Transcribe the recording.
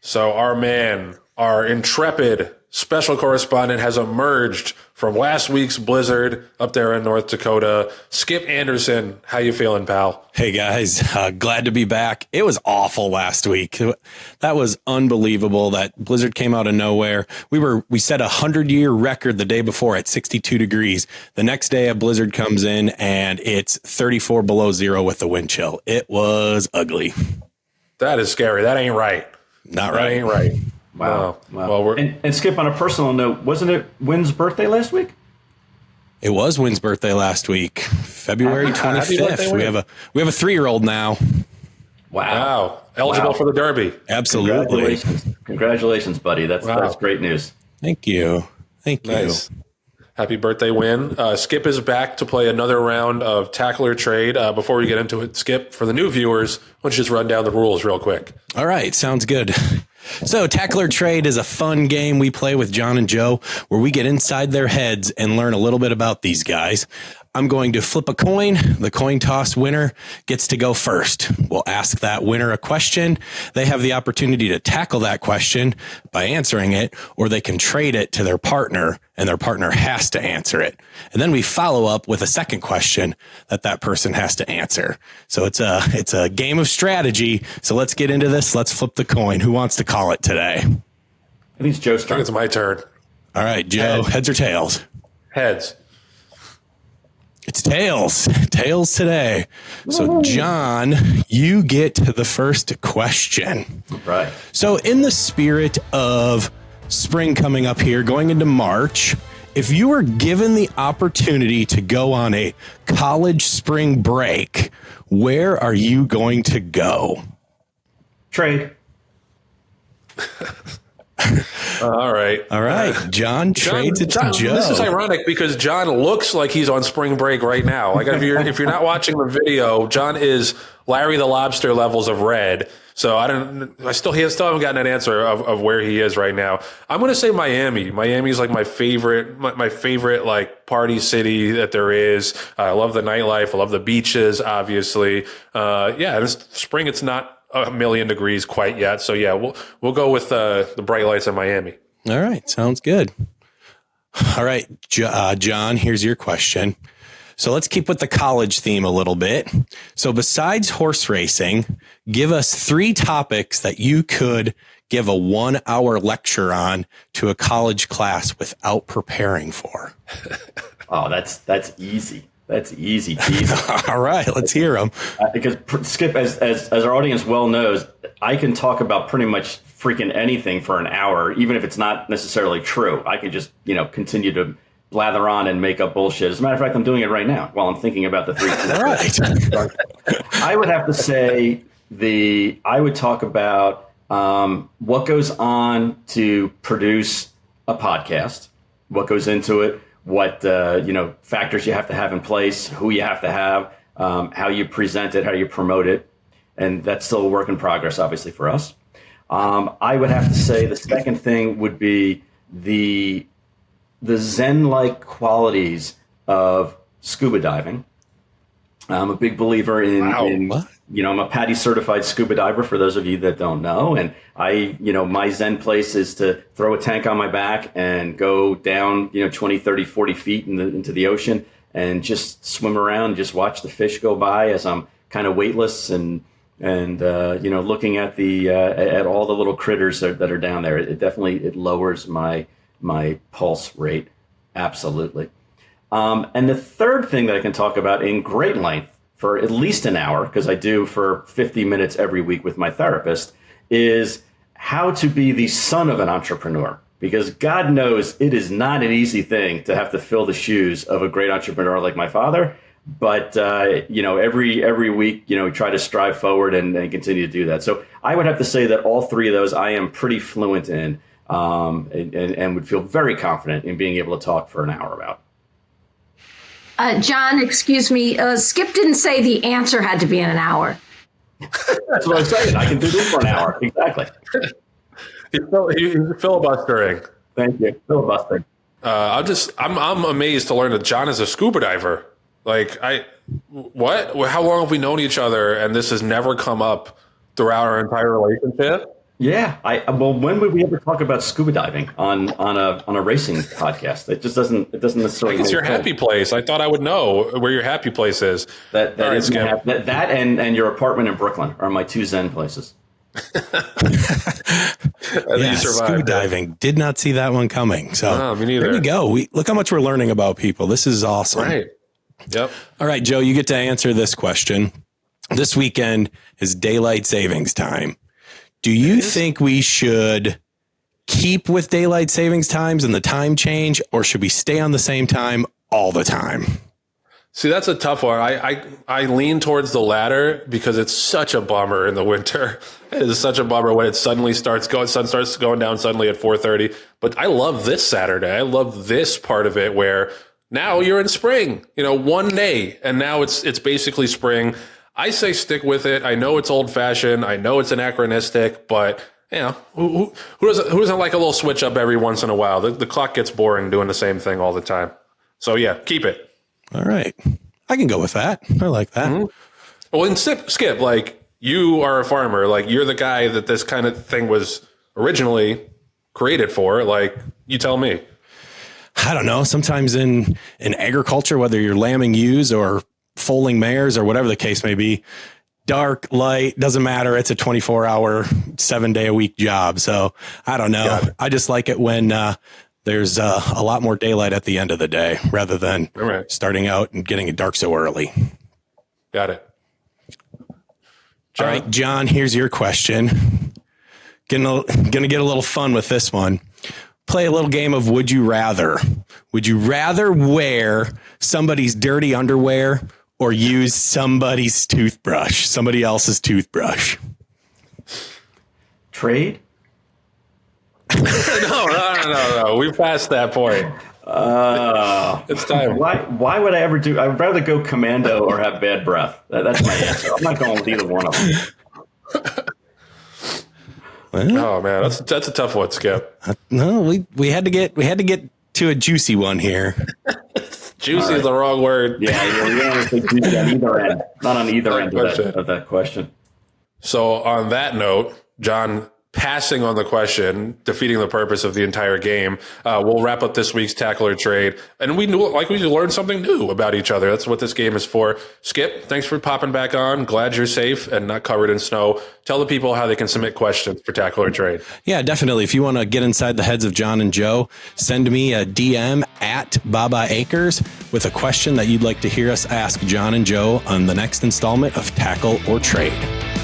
So our man, our intrepid special correspondent, has emerged from last week's blizzard up there in North Dakota. Skip Anderson, how you feeling, pal? Hey guys, glad to be back. It was awful last week. That was unbelievable. That blizzard came out of nowhere. We set a 100-year record the day before at 62 degrees. The next day a blizzard comes in and it's 34 below zero with the wind chill. It was ugly. That is scary. That ain't right. Not right. That ain't right. Wow. Well, and Skip, on a personal note, wasn't it Wynn's birthday last week? It was Wynn's birthday last week, February 25th. We have a 3-year-old now. Wow. Eligible for the Derby. Absolutely. Congratulations, buddy. That's great news. Thank you. Nice. Happy birthday, Wynn. Skip is back to play another round of Tackle or Trade. Before we get into it, Skip, for the new viewers, why don't you just run down the rules real quick? All right. Sounds good. So Tackle or Trade is a fun game we play with John and Joe where we get inside their heads and learn a little bit about these guys. I'm going to flip a coin. The coin toss winner gets to go first. We'll ask that winner a question. They have the opportunity to tackle that question by answering it, or they can trade it to their partner, and their partner has to answer it. And then we follow up with a second question that person has to answer. So it's a game of strategy. So let's get into this. Let's flip the coin. Who wants to call it today? I think it's Joe's turn. I think it's my turn. All right, Joe, heads or tails? Heads. It's tails. Tails today. So, John, you get the first question. Right. So, in the spirit of spring coming up here, going into March, if you were given the opportunity to go on a college spring break, where are you going to go? Trade. All right. John trades it to Joe. This is ironic because John looks like he's on spring break right now. Like if you're not watching the video, John is Larry the Lobster levels of red. So he still haven't gotten an answer of where he is right now. I'm going to say Miami. Miami is like my favorite like party city that there is. I love the nightlife. I love the beaches, obviously. This spring it's not 1,000,000 degrees quite yet. So yeah, we'll go with the bright lights in Miami. All right. Sounds good. All right. John, here's your question. So let's keep with the college theme a little bit. So besides horse racing, give us 3 topics that you could give a 1-hour lecture on to a college class without preparing for. Oh, that's easy. That's easy peasy. All right, let's hear them. Because Skip, as our audience well knows, I can talk about pretty much freaking anything for an hour, even if it's not necessarily true. I could just, continue to blather on and make up bullshit. As a matter of fact, I'm doing it right now while I'm thinking about the 3 things. Right. I would have to say I would talk about what goes on to produce a podcast, what goes into it, what factors you have to have in place, who you have to have, how you present it, how you promote it. And that's still a work in progress, obviously, for us. I would have to say the second thing would be the Zen-like qualities of scuba diving. I'm a big believer in I'm a PADI certified scuba diver, for those of you that don't know. And my Zen place is to throw a tank on my back and go down, 20, 30, 40 feet into the ocean and just swim around, just watch the fish go by as I'm kind of weightless and looking at at all the little critters that are down there. It definitely lowers my pulse rate. Absolutely. And the third thing that I can talk about in great length for at least an hour, because I do for 50 minutes every week with my therapist, is how to be the son of an entrepreneur. Because God knows it is not an easy thing to have to fill the shoes of a great entrepreneur like my father. But, every week, try to strive forward and continue to do that. So I would have to say that all 3 of those I am pretty fluent in and would feel very confident in being able to talk for an hour about. John, excuse me. Skip didn't say the answer had to be in an hour. That's what I'm saying. I can do this for an hour. Exactly. He's filibustering. Thank you. Filibustering. I'm amazed to learn that John is a scuba diver. Like what? How long have we known each other and this has never come up throughout our entire relationship? Yeah, well, when would we ever talk about scuba diving on a racing podcast? It just doesn't necessarily. It's your make sense. happy place. I thought I would know where your happy place is. That All right, is Skip. that and your apartment in Brooklyn are my two Zen places. I think you survived. Scuba diving. Did not see that one coming. So No, me neither. there we go. Look how much we're learning about people. This is awesome. Right. Yep. All right, Joe, you get to answer this question. This weekend is daylight savings time. Do you think we should keep with daylight savings times and the time change, or should we stay on the same time all the time? See, that's a tough one. I lean towards the latter because it's such a bummer in the winter. It is such a bummer when it suddenly sun starts going down suddenly at 4:30. But I love this Saturday. I love this part of it where now you're in spring, one day, and now it's basically spring. I say stick with it. I know it's old fashioned. I know it's anachronistic, but who doesn't like a little switch up every once in a while? The clock gets boring doing the same thing all the time. So yeah, keep it. All right. I can go with that. I like that. Mm-hmm. Well, and Skip, like you are a farmer, like you're the guy that this kind of thing was originally created for. Like you tell me. I don't know. Sometimes in agriculture, whether you're lambing ewes or foaling mares or whatever the case may be, dark, light, doesn't matter. It's a 24-hour, 7-day-a-week job. So I don't know. I just like it when there's a lot more daylight at the end of the day rather than starting out and getting it dark so early. Got it. All right, John, here's your question. Gonna get a little fun with this one. Play a little game of Would You Rather. Would you rather wear somebody's dirty underwear or use somebody else's toothbrush? Trade? No. We passed that point. It's time. Why would I ever do? I'd rather go commando or have bad breath. That's my answer. I'm not going with either one of them. Oh man, that's a tough one, Skip. No, we had to get to a juicy one here. Juicy is the wrong word. Yeah, you don't have to do that on either end. Not on either end of that question. So on that note, John, passing on the question, defeating the purpose of the entire game, we'll wrap up this week's Tackle or Trade. And we learned something new about each other. That's what this game is for. Skip, thanks for popping back on. Glad you're safe and not covered in snow. Tell the people how they can submit questions for Tackle or Trade. Yeah, definitely. If you want to get inside the heads of John and Joe, send me a DM at Baba Acres with a question that you'd like to hear us ask John and Joe on the next installment of Tackle or Trade.